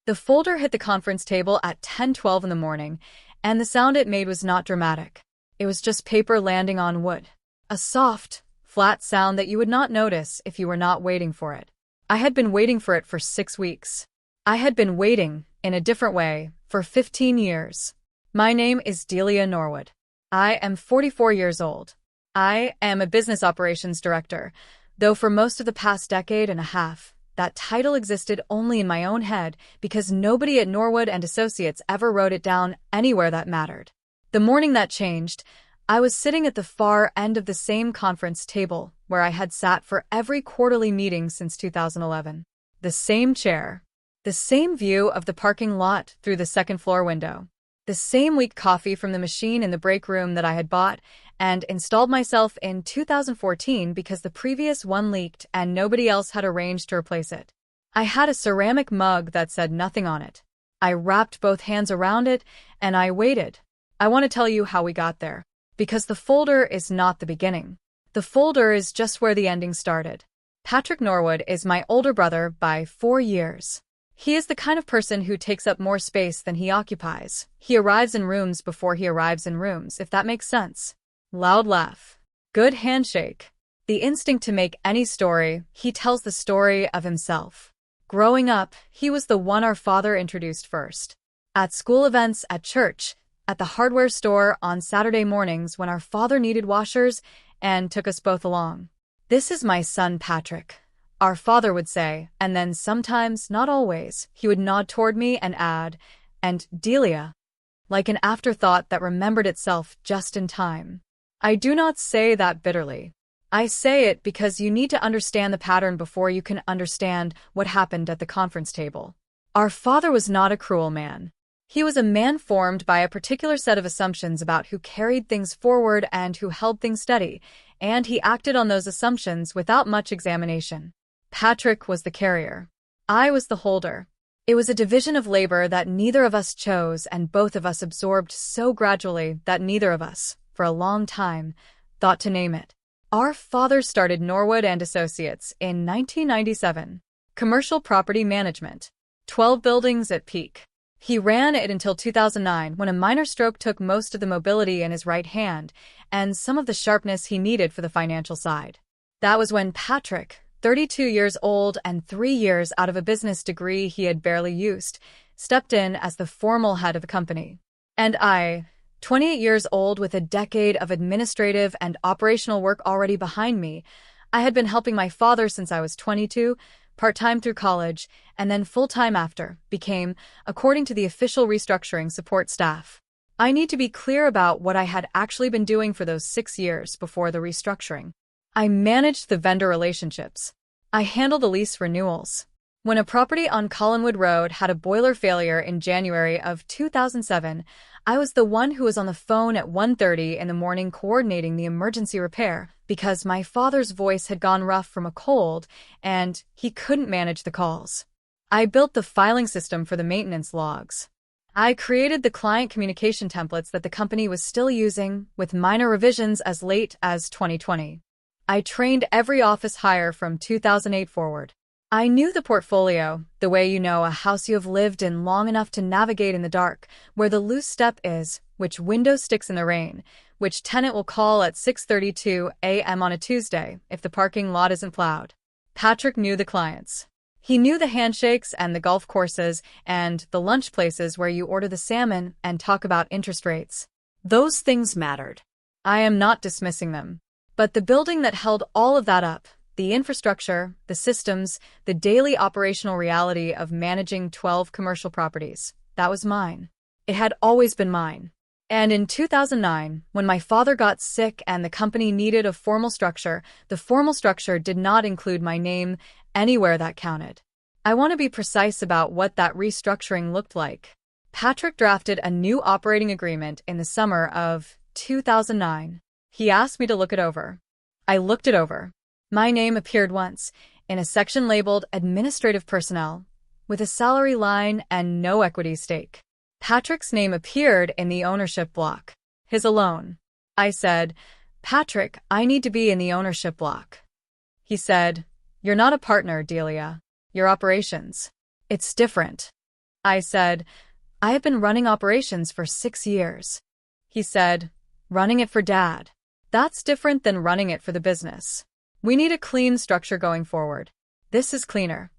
The folder hit the conference table at 10:12 in the morning, and the sound it made was not dramatic. It was just paper landing on wood. A soft, flat sound that you would not notice if you were not waiting for it. I had been waiting for it for 6 weeks. I had been waiting, in a different way, for 15 years. My name is Delia Norwood. I am 44 years old. I am a business operations director, though for most of the past decade and a half, that title existed only in my own head because nobody at Norwood Associates ever wrote it down anywhere that mattered. The morning that changed, I was sitting at the far end of the same conference table where I had sat for every quarterly meeting since 2011. The same chair, the same view of the parking lot through the second-floor window, the same weak coffee from the machine in the break room that I had bought and installed myself in 2014 because the previous one leaked and nobody else had arranged to replace it. I had a ceramic mug that said nothing on it. I wrapped both hands around it and I waited. I want to tell you how we got there, because the folder is not the beginning. The folder is just where the ending started. Patrick Norwood is my older brother by 4 years. He is the kind of person who takes up more space than he occupies. He arrives in rooms before he arrives in rooms, if that makes sense. Loud laugh. Good handshake. The instinct to make any story, he tells the story of himself. Growing up, he was the one our father introduced first. At school events, at church, at the hardware store on Saturday mornings when our father needed washers and took us both along. "This is my son Patrick," our father would say, and then sometimes, not always, he would nod toward me and add, "And Delia," like an afterthought that remembered itself just in time. I do not say that bitterly. I say it because you need to understand the pattern before you can understand what happened at the conference table. Our father was not a cruel man. He was a man formed by a particular set of assumptions about who carried things forward and who held things steady, and he acted on those assumptions without much examination. Patrick was the carrier. I was the holder. It was a division of labor that neither of us chose and both of us absorbed so gradually that neither of us, for a long time, thought to name it. Our father started Norwood Associates in 1997. Commercial property management. 12 buildings at peak. He ran it until 2009 when a minor stroke took most of the mobility in his right hand and some of the sharpness he needed for the financial side. That was when Patrick, 32 years old and 3 years out of a business degree he had barely used, stepped in as the formal head of the company. And I, 28 years old with a decade of administrative and operational work already behind me, I had been helping my father since I was 22, part-time through college, and then full-time after, became, according to the official restructuring, support staff. I need to be clear about what I had actually been doing for those 6 years before the restructuring. I managed the vendor relationships. I handled the lease renewals. When a property on Collinwood Road had a boiler failure in January of 2007, I was the one who was on the phone at 1:30 in the morning coordinating the emergency repair because my father's voice had gone rough from a cold and he couldn't manage the calls. I built the filing system for the maintenance logs. I created the client communication templates that the company was still using, with minor revisions as late as 2020. I trained every office hire from 2008 forward. I knew the portfolio, the way you know a house you have lived in long enough to navigate in the dark, where the loose step is, which window sticks in the rain, which tenant will call at 6:32 a.m. on a Tuesday if the parking lot isn't plowed. Patrick knew the clients. He knew the handshakes and the golf courses and the lunch places where you order the salmon and talk about interest rates. Those things mattered. I am not dismissing them. But the building that held all of that up, the infrastructure, the systems, the daily operational reality of managing 12 commercial properties, that was mine. It had always been mine. And in 2009, when my father got sick and the company needed a formal structure, the formal structure did not include my name anywhere that counted. I want to be precise about what that restructuring looked like. Patrick drafted a new operating agreement in the summer of 2009. He asked me to look it over. I looked it over. My name appeared once, in a section labeled Administrative Personnel, with a salary line and no equity stake. Patrick's name appeared in the ownership block. His alone. I said, "Patrick, I need to be in the ownership block." He said, "You're not a partner, Delia. You're operations. It's different." I said, I have been running operations for 6 years. He said, running it for Dad. That's different than running it for the business. We need a clean structure going forward. This is cleaner.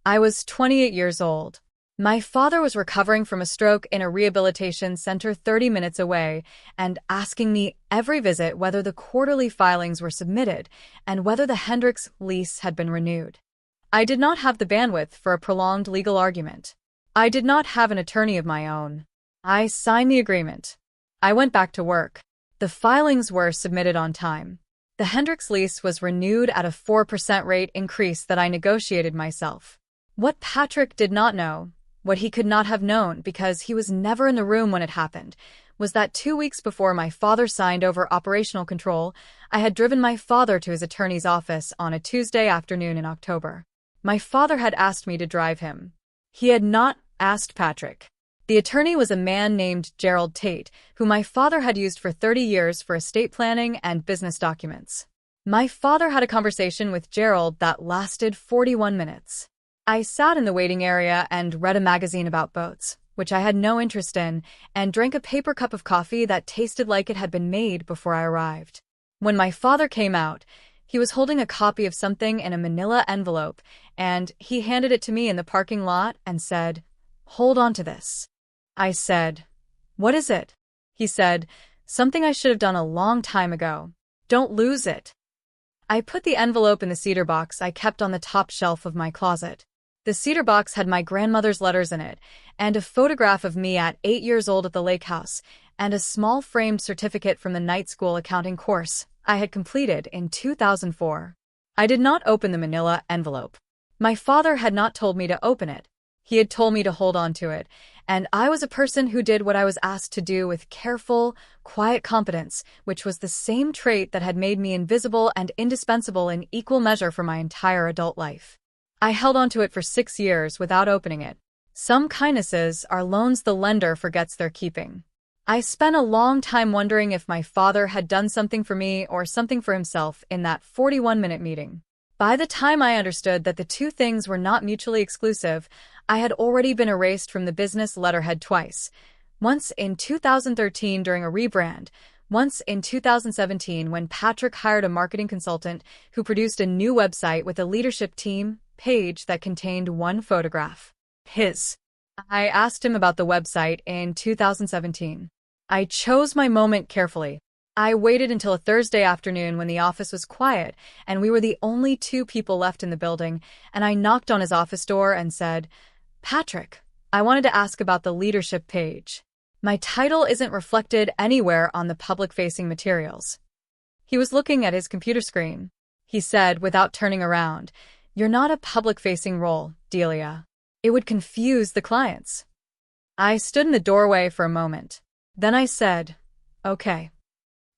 I was 28 years old. My father was recovering from a stroke in a rehabilitation center 30 minutes away and asking me every visit whether the quarterly filings were submitted and whether the Hendricks lease had been renewed. I did not have the bandwidth for a prolonged legal argument. I did not have an attorney of my own. I signed the agreement. I went back to work. The filings were submitted on time. The Hendricks lease was renewed at a 4% rate increase that I negotiated myself. What Patrick did not know, what he could not have known because he was never in the room when it happened, was that 2 weeks before my father signed over operational control, I had driven my father to his attorney's office on a Tuesday afternoon in October. My father had asked me to drive him. He had not asked Patrick. The attorney was a man named Gerald Tate, who my father had used for 30 years for estate planning and business documents. My father had a conversation with Gerald that lasted 41 minutes. I sat in the waiting area and read a magazine about boats, which I had no interest in, and drank a paper cup of coffee that tasted like it had been made before I arrived. When my father came out, he was holding a copy of something in a manila envelope, and he handed it to me in the parking lot and said, "Hold on to this." I said, "What is it?" He said, "Something I should have done a long time ago. Don't lose it." I put the envelope in the cedar box I kept on the top shelf of my closet. The cedar box had my grandmother's letters in it, and a photograph of me at 8 years old at the lake house, and a small framed certificate from the night school accounting course I had completed in 2004. I did not open the manila envelope. My father had not told me to open it. He had told me to hold on to it, and I was a person who did what I was asked to do with careful, quiet competence, which was the same trait that had made me invisible and indispensable in equal measure for my entire adult life. I held onto it for 6 years without opening it. Some kindnesses are loans the lender forgets they're keeping. I spent a long time wondering if my father had done something for me or something for himself in that 41-minute meeting. By the time I understood that the two things were not mutually exclusive, I had already been erased from the business letterhead twice. Once in 2013 during a rebrand, once in 2017 when Patrick hired a marketing consultant who produced a new website with a leadership team page that contained one photograph. His. I asked him about the website in 2017. I chose my moment carefully. I waited until a Thursday afternoon when the office was quiet and we were the only 2 people left in the building, and I knocked on his office door and said, "Patrick, I wanted to ask about the leadership page. My title isn't reflected anywhere on the public-facing materials." He was looking at his computer screen. He said without turning around, "You're not a public-facing role, Delia. It would confuse the clients." I stood in the doorway for a moment. Then I said, "Okay."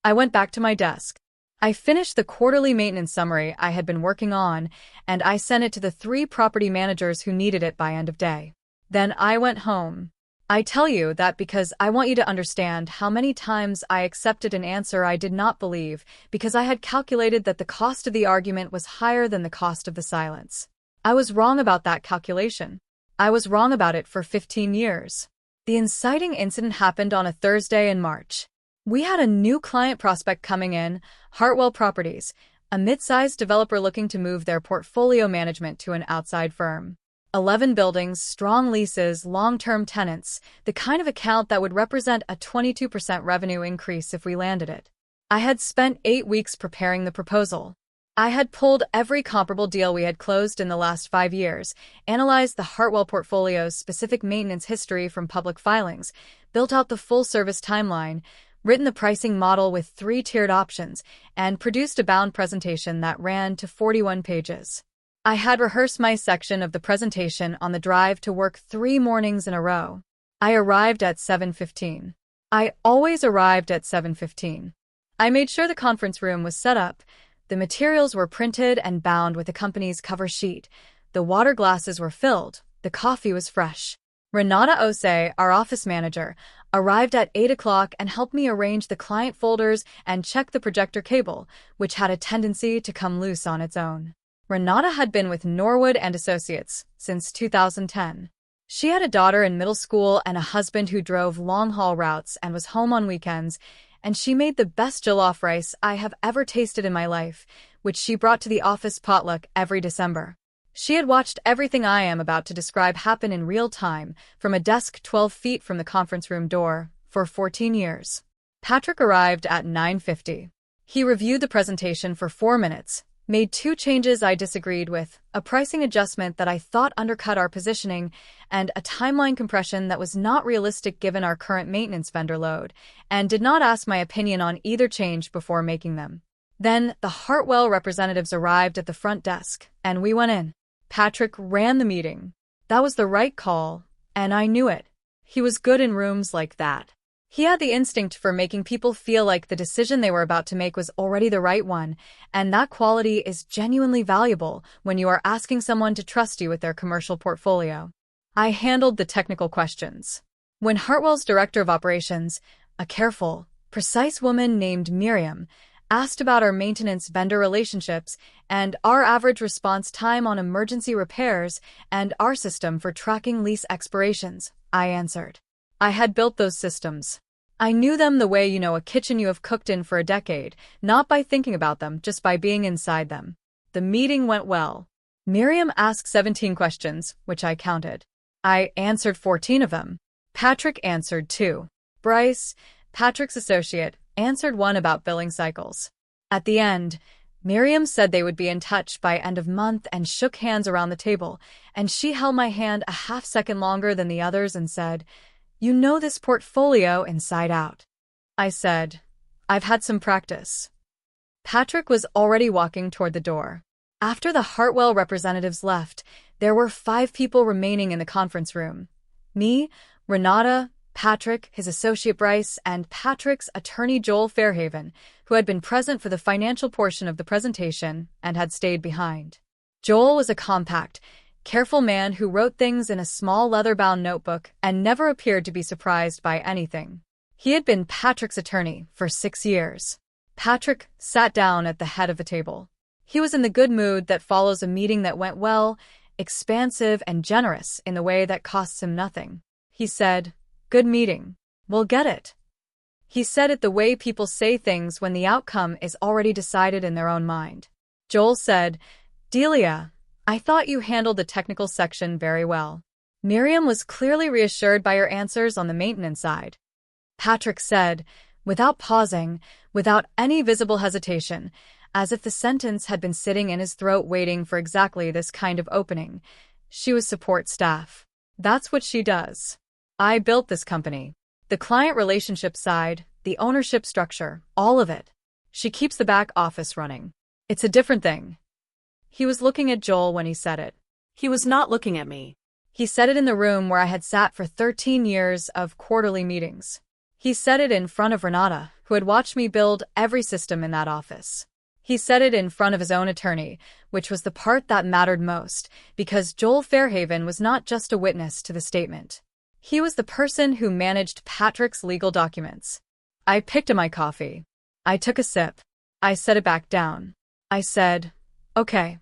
I went back to my desk. I finished the quarterly maintenance summary I had been working on, and I sent it to the 3 property managers who needed it by end of day. Then I went home. I tell you that because I want you to understand how many times I accepted an answer I did not believe because I had calculated that the cost of the argument was higher than the cost of the silence. I was wrong about that calculation. I was wrong about it for 15 years. The inciting incident happened on a Thursday in March. We had a new client prospect coming in, Hartwell Properties, a mid-sized developer looking to move their portfolio management to an outside firm. 11 buildings, strong leases, long-term tenants, the kind of account that would represent a 22% revenue increase if we landed it. I had spent 8 weeks preparing the proposal. I had pulled every comparable deal we had closed in the last 5 years, analyzed the Hartwell portfolio's specific maintenance history from public filings, built out the full-service timeline, written the pricing model with 3-tiered options, and produced a bound presentation that ran to 41 pages. I had rehearsed my section of the presentation on the drive to work 3 mornings in a row. I arrived at 7:15. I always arrived at 7:15. I made sure the conference room was set up. The materials were printed and bound with the company's cover sheet. The water glasses were filled. The coffee was fresh. Renata Ose, our office manager, arrived at 8 o'clock and helped me arrange the client folders and check the projector cable, which had a tendency to come loose on its own. Renata had been with Norwood Associates since 2010. She had a daughter in middle school and a husband who drove long-haul routes and was home on weekends, and she made the best jollof rice I have ever tasted in my life, which she brought to the office potluck every December. She had watched everything I am about to describe happen in real time, from a desk 12 feet from the conference room door, for 14 years. Patrick arrived at 9:50. He reviewed the presentation for 4 minutes, made 2 changes I disagreed with, a pricing adjustment that I thought undercut our positioning, and a timeline compression that was not realistic given our current maintenance vendor load, and did not ask my opinion on either change before making them. Then, the Hartwell representatives arrived at the front desk, and we went in. Patrick ran the meeting. That was the right call, and I knew it. He was good in rooms like that. He had the instinct for making people feel like the decision they were about to make was already the right one, and that quality is genuinely valuable when you are asking someone to trust you with their commercial portfolio. I handled the technical questions. When Hartwell's director of operations, a careful, precise woman named Miriam, asked about our maintenance vendor relationships and our average response time on emergency repairs and our system for tracking lease expirations, I answered. I had built those systems. I knew them the way you know a kitchen you have cooked in for a decade, not by thinking about them, just by being inside them. The meeting went well. Miriam asked 17 questions, which I counted. I answered 14 of them. Patrick answered 2. Bryce, Patrick's associate, answered 1 about billing cycles. At the end, Miriam said they would be in touch by end of month and shook hands around the table, and she held my hand a half-second longer than the others and said, "You know this portfolio inside out." I said, "I've had some practice." Patrick was already walking toward the door. After the Hartwell representatives left, there were 5 people remaining in the conference room. Me, Renata, Patrick, his associate Bryce, and Patrick's attorney Joel Fairhaven, who had been present for the financial portion of the presentation and had stayed behind. Joel was a compact, careful man who wrote things in a small leather-bound notebook and never appeared to be surprised by anything. He had been Patrick's attorney for 6 years. Patrick sat down at the head of the table. He was in the good mood that follows a meeting that went well, expansive and generous in the way that costs him nothing. He said, "Good meeting. We'll get it." He said it the way people say things when the outcome is already decided in their own mind. Joel said, "Delia, I thought you handled the technical section very well." Miriam was clearly reassured by her answers on the maintenance side. Patrick said, without pausing, without any visible hesitation, as if the sentence had been sitting in his throat waiting for exactly this kind of opening, "She was support staff. That's what she does. I built this company. The client relationship side, the ownership structure, all of it. She keeps the back office running. It's a different thing." He was looking at Joel when he said it. He was not looking at me. He said it in the room where I had sat for 13 years of quarterly meetings. He said it in front of Renata, who had watched me build every system in that office. He said it in front of his own attorney, which was the part that mattered most, because Joel Fairhaven was not just a witness to the statement. He was the person who managed Patrick's legal documents. I picked up my coffee. I took a sip. I set it back down. I said, "Okay."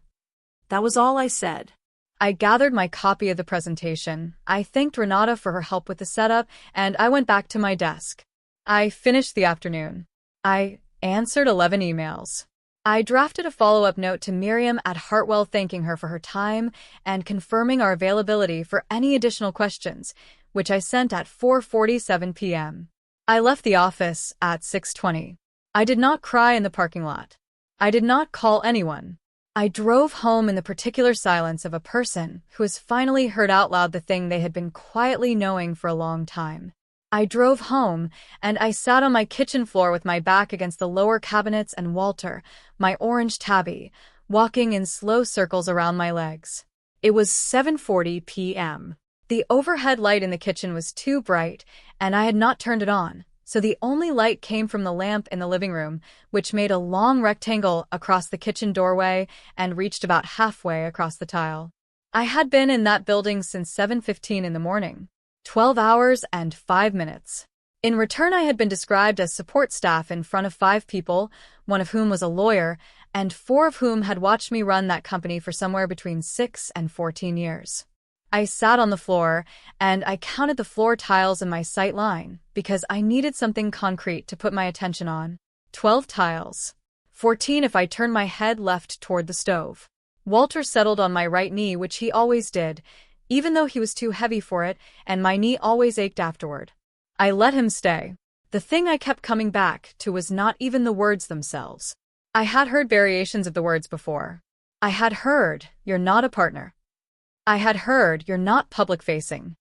That was all I said. I gathered my copy of the presentation. I thanked Renata for her help with the setup, and I went back to my desk. I finished the afternoon. I answered 11 emails. I drafted a follow-up note to Miriam at Hartwell thanking her for her time and confirming our availability for any additional questions, which I sent at 4:47 p.m. I left the office at 6:20. I did not cry in the parking lot. I did not call anyone. I drove home in the particular silence of a person who has finally heard out loud the thing they had been quietly knowing for a long time. I drove home, and I sat on my kitchen floor with my back against the lower cabinets and Walter, my orange tabby, walking in slow circles around my legs. It was 7:40 p.m. The overhead light in the kitchen was too bright, and I had not turned it on, so the only light came from the lamp in the living room, which made a long rectangle across the kitchen doorway and reached about halfway across the tile. I had been in that building since 7:15 in the morning. 12 hours and 5 minutes. In return, I had been described as support staff in front of 5 people, one of whom was a lawyer, and 4 of whom had watched me run that company for somewhere between 6 and 14 years. I sat on the floor, and I counted the floor tiles in my sight line because I needed something concrete to put my attention on. 12 tiles. 14 if I turned my head left toward the stove. Walter settled on my right knee, which he always did, even though he was too heavy for it, and my knee always ached afterward. I let him stay. The thing I kept coming back to was not even the words themselves. I had heard variations of the words before. I had heard, "You're not a partner." I had heard, "You're not public-facing."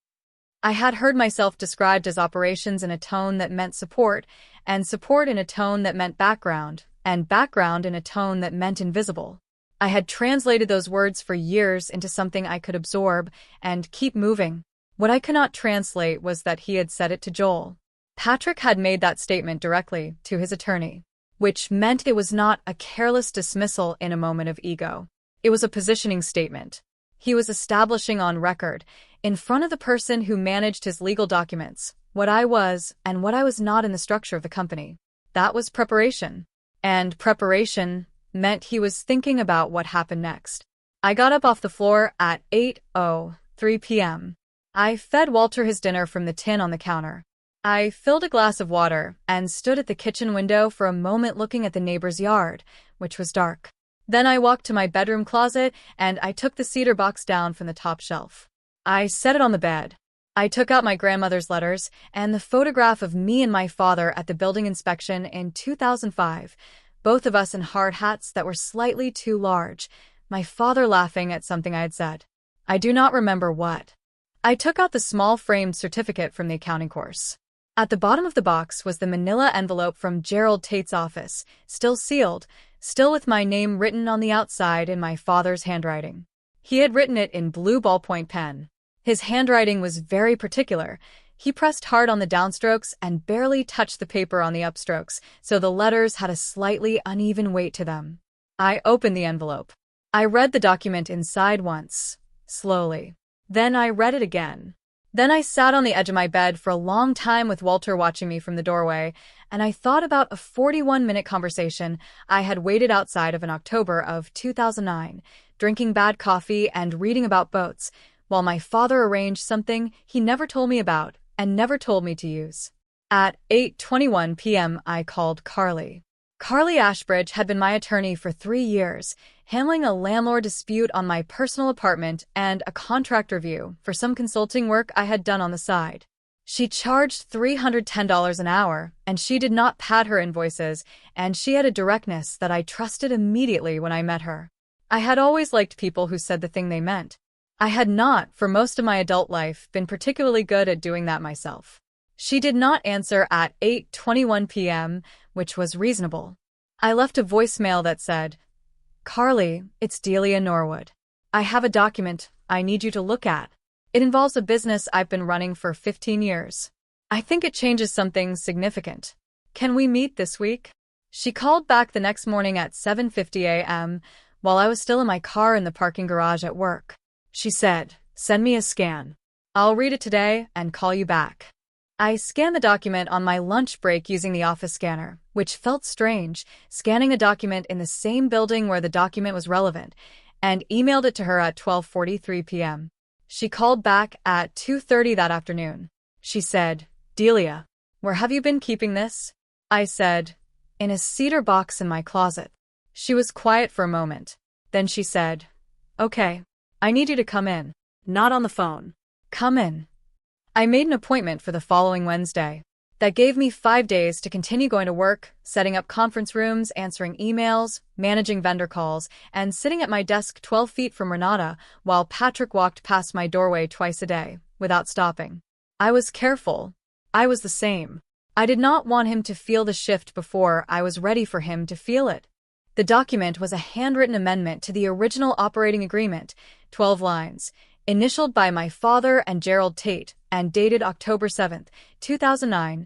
I had heard myself described as operations in a tone that meant support, and support in a tone that meant background, and background in a tone that meant invisible. I had translated those words for years into something I could absorb and keep moving. What I could not translate was that he had said it to Joel. Patrick had made that statement directly to his attorney, which meant it was not a careless dismissal in a moment of ego. It was a positioning statement. He was establishing on record, in front of the person who managed his legal documents, what I was and what I was not in the structure of the company. That was preparation. And preparation meant he was thinking about what happened next. I got up off the floor at 8:03 p.m. I fed Walter his dinner from the tin on the counter. I filled a glass of water and stood at the kitchen window for a moment looking at the neighbor's yard, which was dark. Then I walked to my bedroom closet and I took the cedar box down from the top shelf. I set it on the bed. I took out my grandmother's letters and the photograph of me and my father at the building inspection in 2005, both of us in hard hats that were slightly too large, my father laughing at something I had said. I do not remember what. I took out the small framed certificate from the accounting course. At the bottom of the box was the manila envelope from Gerald Tate's office, still sealed, still with my name written on the outside in my father's handwriting. He had written it in blue ballpoint pen. His handwriting was very particular. He pressed hard on the downstrokes and barely touched the paper on the upstrokes, so the letters had a slightly uneven weight to them. I opened the envelope. I read the document inside once, slowly. Then I read it again. Then I sat on the edge of my bed for a long time with Walter watching me from the doorway, and I thought about a 41-minute conversation I had waited outside of in October of 2009, drinking bad coffee and reading about boats, while my father arranged something he never told me about and never told me to use. At 8:21 p.m. I called Carly. Carly Ashbridge had been my attorney for 3 years, handling a landlord dispute on my personal apartment and a contract review for some consulting work I had done on the side. She charged $310 an hour, and she did not pad her invoices, and she had a directness that I trusted immediately when I met her. I had always liked people who said the thing they meant. I had not, for most of my adult life, been particularly good at doing that myself. She did not answer at 8:21 p.m., which was reasonable. I left a voicemail that said, "Carly, it's Delia Norwood. I have a document I need you to look at. It involves a business I've been running for 15 years. I think it changes something significant. Can we meet this week?" She called back the next morning at 7:50 a.m. while I was still in my car in the parking garage at work. She said, "Send me a scan. I'll read it today and call you back." I scanned the document on my lunch break using the office scanner, which felt strange, scanning a document in the same building where the document was relevant, and emailed it to her at 12:43 p.m. She called back at 2:30 that afternoon. She said, "Delia, where have you been keeping this?" I said, "In a cedar box in my closet." She was quiet for a moment. Then she said, "Okay, I need you to come in." Not on the phone. "Come in." I made an appointment for the following Wednesday. That gave me 5 days to continue going to work, setting up conference rooms, answering emails, managing vendor calls, and sitting at my desk 12 feet from Renata while Patrick walked past my doorway twice a day, without stopping. I was careful. I was the same. I did not want him to feel the shift before I was ready for him to feel it. The document was a handwritten amendment to the original operating agreement, 12 lines, initialed by my father and Gerald Tate, and dated October 7, 2009,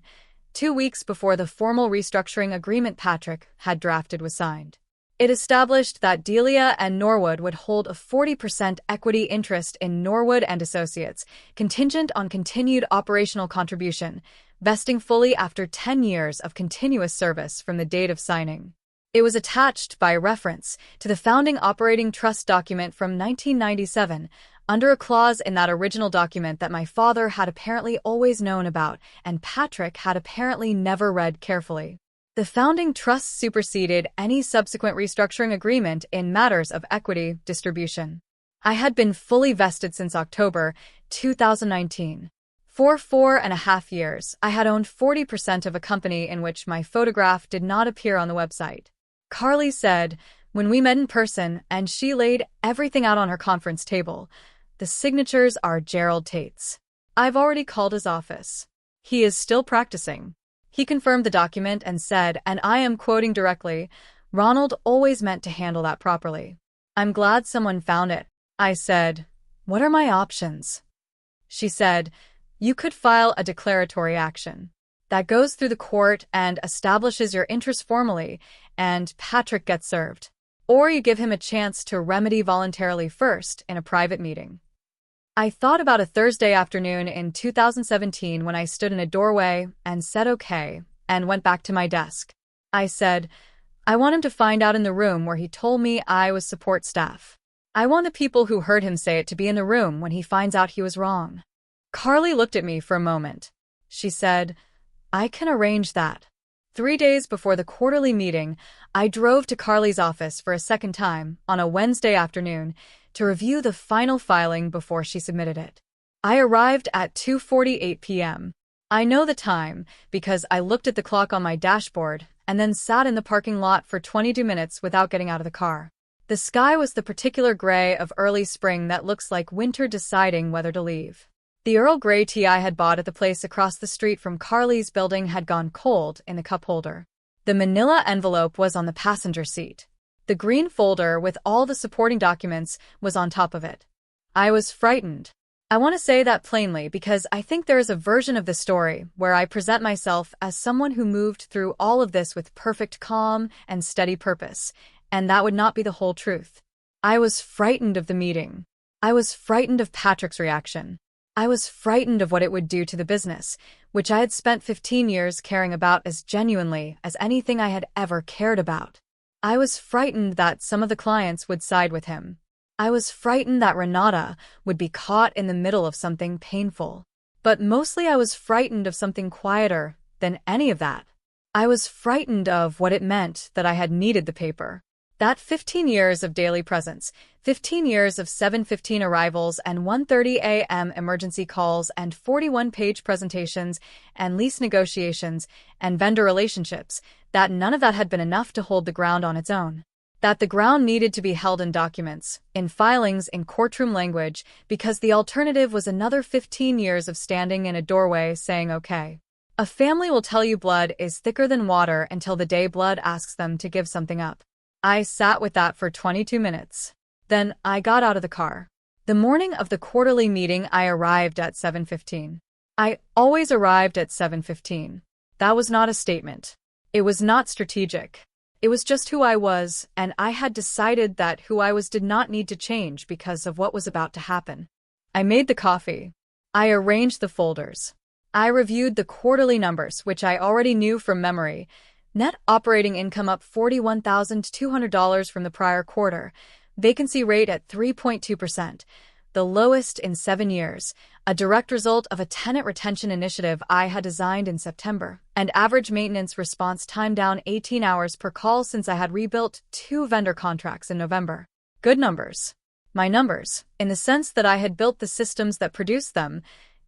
2 weeks before the formal restructuring agreement Patrick had drafted was signed. It established that Delia and Norwood would hold a 40% equity interest in Norwood Associates, contingent on continued operational contribution, vesting fully after 10 years of continuous service from the date of signing. It was attached by reference to the founding operating trust document from 1997, under a clause in that original document that my father had apparently always known about and Patrick had apparently never read carefully. The founding trust superseded any subsequent restructuring agreement in matters of equity distribution. I had been fully vested since October 2019. For 4.5 years, I had owned 40% of a company in which my photograph did not appear on the website. Carly said, when we met in person and she laid everything out on her conference table, the signatures are Gerald Tate's. I've already called his office. He is still practicing. He confirmed the document and said, and I am quoting directly, Ronald always meant to handle that properly. I'm glad someone found it. I said, what are my options? She said, you could file a declaratory action. That goes through the court and establishes your interest formally, and Patrick gets served. Or you give him a chance to remedy voluntarily first in a private meeting. I thought about a Thursday afternoon in 2017 when I stood in a doorway and said okay, and went back to my desk. I said, I want him to find out in the room where he told me I was support staff. I want the people who heard him say it to be in the room when he finds out he was wrong. Carly looked at me for a moment. She said, I can arrange that. 3 days before the quarterly meeting, I drove to Carly's office for a second time on a Wednesday afternoon to review the final filing before she submitted it. I arrived at 2:48 p.m. I know the time because I looked at the clock on my dashboard and then sat in the parking lot for 22 minutes without getting out of the car. The sky was the particular gray of early spring that looks like winter deciding whether to leave. The Earl Grey tea I had bought at the place across the street from Carly's building had gone cold in the cup holder. The manila envelope was on the passenger seat. The green folder with all the supporting documents was on top of it. I was frightened. I want to say that plainly because I think there is a version of the story where I present myself as someone who moved through all of this with perfect calm and steady purpose, and that would not be the whole truth. I was frightened of the meeting. I was frightened of Patrick's reaction. I was frightened of what it would do to the business, which I had spent 15 years caring about as genuinely as anything I had ever cared about. I was frightened that some of the clients would side with him. I was frightened that Renata would be caught in the middle of something painful. But mostly I was frightened of something quieter than any of that. I was frightened of what it meant that I had needed the paper. That 15 years of daily presence, 15 years of 7:15 arrivals and 1:30 a.m. emergency calls and 41-page presentations and lease negotiations and vendor relationships, that none of that had been enough to hold the ground on its own. That the ground needed to be held in documents, in filings, in courtroom language, because the alternative was another 15 years of standing in a doorway saying okay. A family will tell you blood is thicker than water until the day blood asks them to give something up. I sat with that for 22 minutes. Then I got out of the car. The morning of the quarterly meeting, I arrived at 7:15. I always arrived at 7:15. That was not a statement. It was not strategic. It was just who I was, and I had decided that who I was did not need to change because of what was about to happen. I made the coffee. I arranged the folders. I reviewed the quarterly numbers, which I already knew from memory. Net operating income up $41,200 from the prior quarter. Vacancy rate at 3.2%, the lowest in 7 years, a direct result of a tenant retention initiative I had designed in September, and average maintenance response time down 18 hours per call since I had rebuilt 2 vendor contracts in November. Good numbers. My numbers, in the sense that I had built the systems that produced them,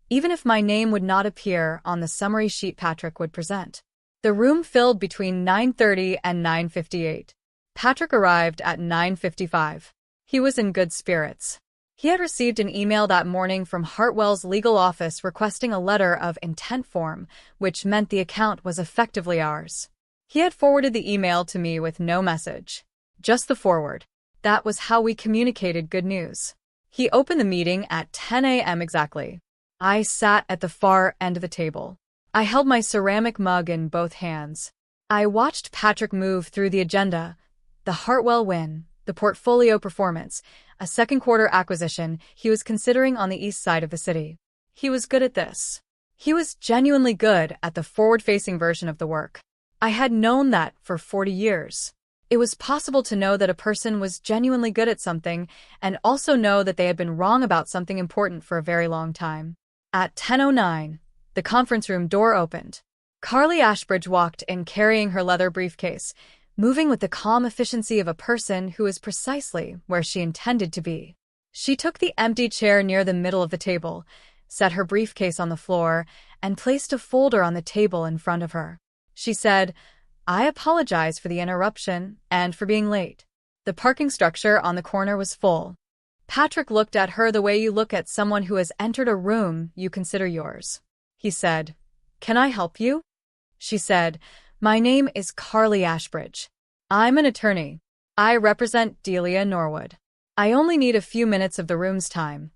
even if my name would not appear on the summary sheet Patrick would present. The room filled between 9:30 and 9:58. Patrick arrived at 9:55. He was in good spirits. He had received an email that morning from Hartwell's legal office requesting a letter of intent form, which meant the account was effectively ours. He had forwarded the email to me with no message. Just the forward. That was how we communicated good news. He opened the meeting at 10 a.m. exactly. I sat at the far end of the table. I held my ceramic mug in both hands. I watched Patrick move through the agenda, the Hartwell win, the portfolio performance, a second quarter acquisition he was considering on the east side of the city. He was good at this. He was genuinely good at the forward-facing version of the work. I had known that for 40 years. It was possible to know that a person was genuinely good at something and also know that they had been wrong about something important for a very long time. At 10:09, the conference room door opened. Carly Ashbridge walked in carrying her leather briefcase, moving with the calm efficiency of a person who is precisely where she intended to be. She took the empty chair near the middle of the table, set her briefcase on the floor, and placed a folder on the table in front of her. She said, "I apologize for the interruption and for being late." The parking structure on the corner was full. Patrick looked at her the way you look at someone who has entered a room you consider yours. He said, "Can I help you?" She said, "My name is Carly Ashbridge. I'm an attorney. I represent Delia Norwood. I only need a few minutes of the room's time."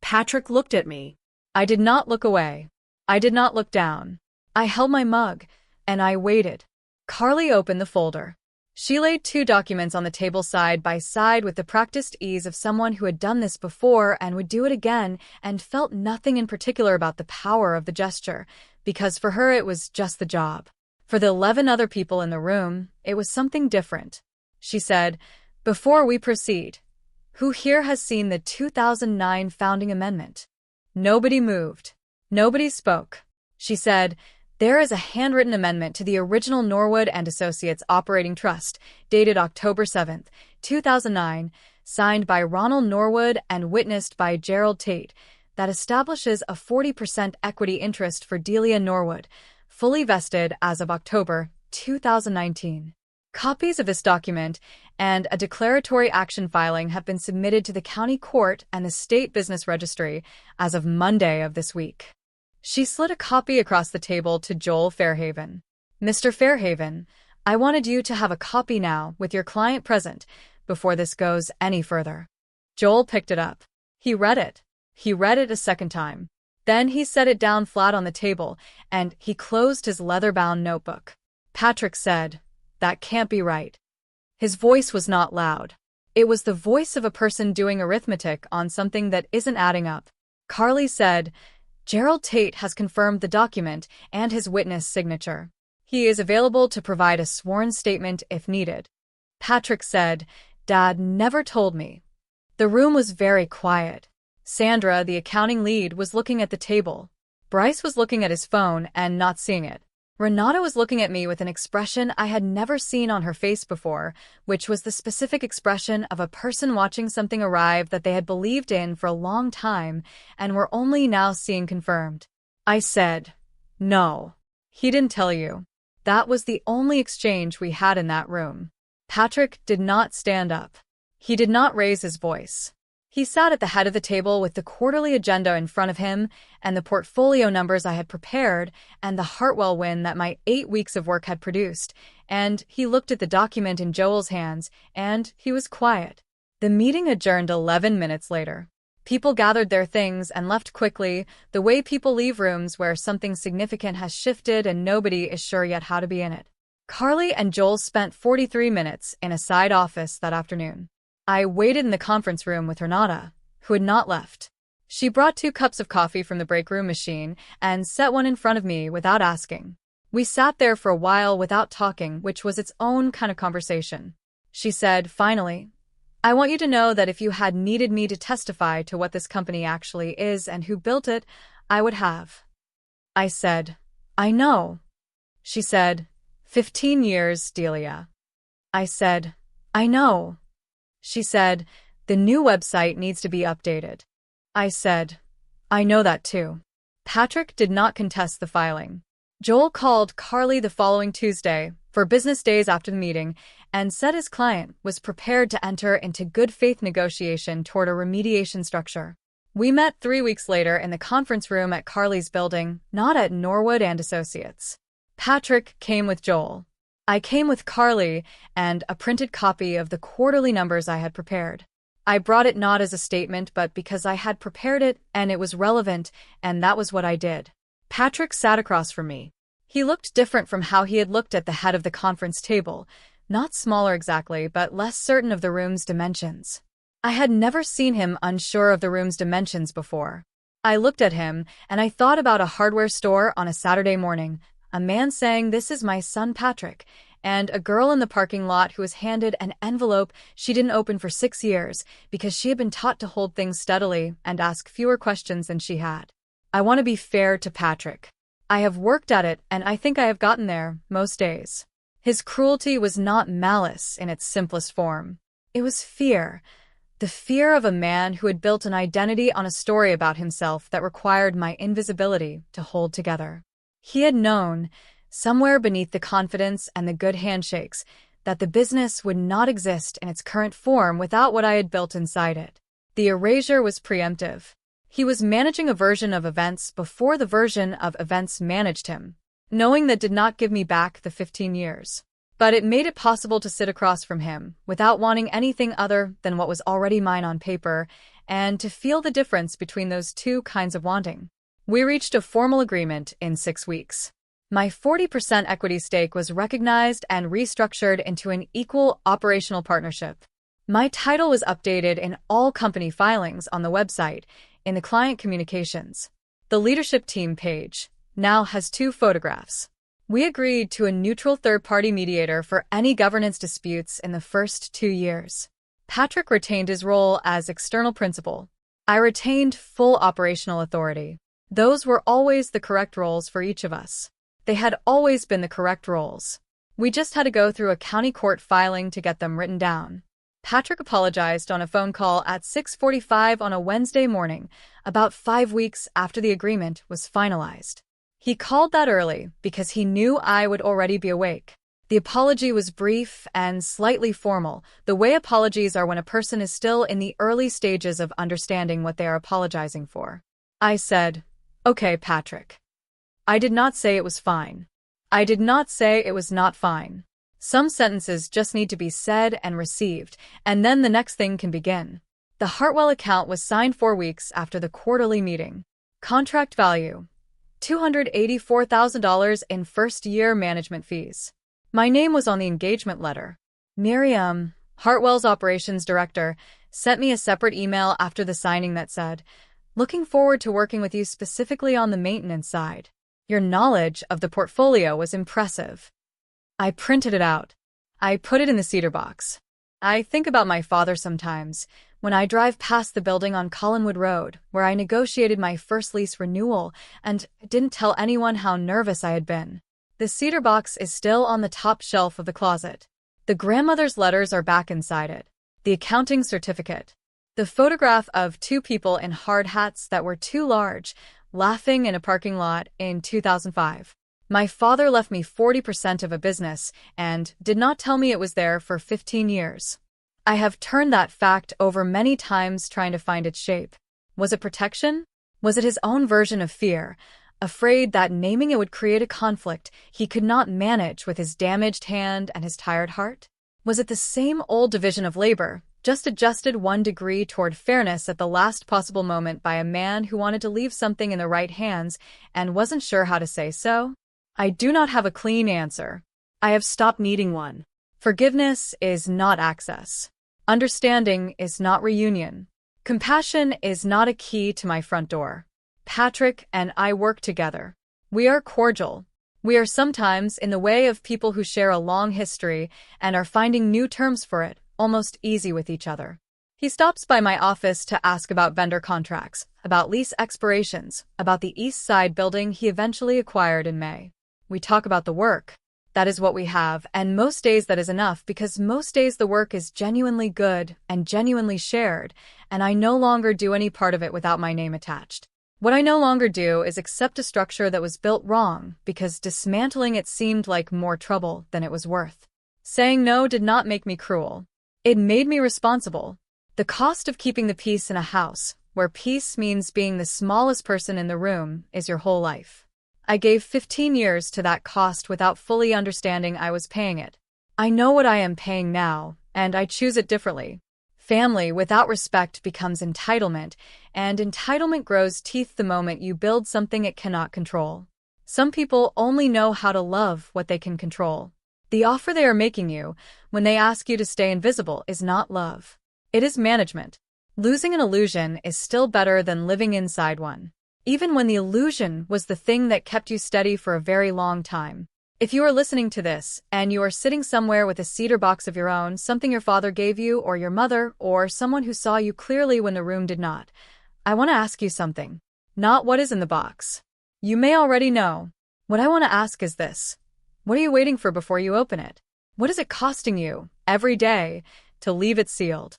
Patrick looked at me. I did not look away. I did not look down. I held my mug, and I waited. Carly opened the folder. She laid 2 documents on the table side by side with the practiced ease of someone who had done this before and would do it again and felt nothing in particular about the power of the gesture, because for her it was just the job. For the 11 other people in the room, it was something different. She said, "Before we proceed, who here has seen the 2009 Founding Amendment?" Nobody moved. Nobody spoke. She said, "There is a handwritten amendment to the original Norwood Associates Operating Trust, dated October 7, 2009, signed by Ronald Norwood and witnessed by Gerald Tate, that establishes a 40% equity interest for Delia Norwood, fully vested as of October 2019. Copies of this document and a declaratory action filing have been submitted to the county court and the state business registry as of Monday of this week." She slid a copy across the table to Joel Fairhaven. "Mr. Fairhaven, I wanted you to have a copy now with your client present before this goes any further." Joel picked it up. He read it. He read it a second time. Then he set it down flat on the table, and he closed his leather-bound notebook. Patrick said, "That can't be right." His voice was not loud. It was the voice of a person doing arithmetic on something that isn't adding up. Carly said, "Gerald Tate has confirmed the document and his witness signature. He is available to provide a sworn statement if needed." Patrick said, "Dad never told me." The room was very quiet. Sandra, the accounting lead, was looking at the table. Bryce was looking at his phone and not seeing it. Renata was looking at me with an expression I had never seen on her face before, which was the specific expression of a person watching something arrive that they had believed in for a long time and were only now seeing confirmed. I said, "No. He didn't tell you." That was the only exchange we had in that room. Patrick did not stand up. He did not raise his voice. He sat at the head of the table with the quarterly agenda in front of him and the portfolio numbers I had prepared and the Hartwell win that my 8 weeks of work had produced, and he looked at the document in Joel's hands, and he was quiet. The meeting adjourned 11 minutes later. People gathered their things and left quickly, the way people leave rooms where something significant has shifted and nobody is sure yet how to be in it. Carly and Joel spent 43 minutes in a side office that afternoon. I waited in the conference room with Renata, who had not left. She brought 2 cups of coffee from the break room machine and set one in front of me without asking. We sat there for a while without talking, which was its own kind of conversation. She said, finally, "I want you to know that if you had needed me to testify to what this company actually is and who built it, I would have." I said, "I know." She said, 15 years, Delia." I said, "I know." She said, "The new website needs to be updated." I said, "I know that too." Patrick did not contest the filing. Joel called Carly the following Tuesday, for business days after the meeting, and said his client was prepared to enter into good faith negotiation toward a remediation structure. We met 3 weeks later in the conference room at Carly's building, not at Norwood and Associates. Patrick came with Joel. I came with Carly and a printed copy of the quarterly numbers I had prepared. I brought it not as a statement but because I had prepared it and it was relevant, and that was what I did. Patrick sat across from me. He looked different from how he had looked at the head of the conference table, not smaller exactly but less certain of the room's dimensions. I had never seen him unsure of the room's dimensions before. I looked at him and I thought about a hardware store on a Saturday morning, a man saying, "This is my son Patrick," and a girl in the parking lot who was handed an envelope she didn't open for 6 years because she had been taught to hold things steadily and ask fewer questions than she had. I want to be fair to Patrick. I have worked at it, and I think I have gotten there most days. His cruelty was not malice in its simplest form. It was fear. The fear of a man who had built an identity on a story about himself that required my invisibility to hold together. He had known, somewhere beneath the confidence and the good handshakes, that the business would not exist in its current form without what I had built inside it. The erasure was preemptive. He was managing a version of events before the version of events managed him. Knowing that did not give me back the 15 years. But it made it possible to sit across from him, without wanting anything other than what was already mine on paper, and to feel the difference between those two kinds of wanting. We reached a formal agreement in 6 weeks. My 40% equity stake was recognized and restructured into an equal operational partnership. My title was updated in all company filings on the website, in the client communications. The leadership team page now has 2 photographs. We agreed to a neutral third-party mediator for any governance disputes in the first 2 years. Patrick retained his role as external principal. I retained full operational authority. Those were always the correct roles for each of us. They had always been the correct roles. We just had to go through a county court filing to get them written down. Patrick apologized on a phone call at 6:45 on a Wednesday morning, about 5 weeks after the agreement was finalized. He called that early because he knew I would already be awake. The apology was brief and slightly formal, the way apologies are when a person is still in the early stages of understanding what they are apologizing for. I said, "Okay, Patrick." I did not say it was fine. I did not say it was not fine. Some sentences just need to be said and received, and then the next thing can begin. The Hartwell account was signed 4 weeks after the quarterly meeting. Contract value: $284,000 in first-year management fees. My name was on the engagement letter. Miriam, Hartwell's operations director, sent me a separate email after the signing that said, "Looking forward to working with you specifically on the maintenance side. Your knowledge of the portfolio was impressive." I printed it out. I put it in the cedar box. I think about my father sometimes, when I drive past the building on Collinwood Road, where I negotiated my first lease renewal and didn't tell anyone how nervous I had been. The cedar box is still on the top shelf of the closet. The grandmother's letters are back inside it. The accounting certificate. The photograph of 2 people in hard hats that were too large, laughing in a parking lot in 2005. My father left me 40% of a business and did not tell me it was there for 15 years. I have turned that fact over many times trying to find its shape. Was it protection? Was it his own version of fear, afraid that naming it would create a conflict he could not manage with his damaged hand and his tired heart? Was it the same old division of labor, just adjusted 1 degree toward fairness at the last possible moment by a man who wanted to leave something in the right hands and wasn't sure how to say so? I do not have a clean answer. I have stopped needing one. Forgiveness is not access. Understanding is not reunion. Compassion is not a key to my front door. Patrick and I work together. We are cordial. We are sometimes in the way of people who share a long history and are finding new terms for it, almost easy with each other. He stops by my office to ask about vendor contracts, about lease expirations, about the East Side building he eventually acquired in May. We talk about the work. That is what we have, and most days that is enough because most days the work is genuinely good and genuinely shared, and I no longer do any part of it without my name attached. What I no longer do is accept a structure that was built wrong because dismantling it seemed like more trouble than it was worth. Saying no did not make me cruel. It made me responsible. The cost of keeping the peace in a house, where peace means being the smallest person in the room, is your whole life. I gave 15 years to that cost without fully understanding I was paying it. I know what I am paying now, and I choose it differently. Family without respect becomes entitlement, and entitlement grows teeth the moment you build something it cannot control. Some people only know how to love what they can control. The offer they are making you, when they ask you to stay invisible, is not love. It is management. Losing an illusion is still better than living inside one. Even when the illusion was the thing that kept you steady for a very long time. If you are listening to this, and you are sitting somewhere with a cedar box of your own, something your father gave you, or your mother, or someone who saw you clearly when the room did not, I want to ask you something. Not what is in the box. You may already know. What I want to ask is this. What are you waiting for before you open it? What is it costing you, every day, to leave it sealed?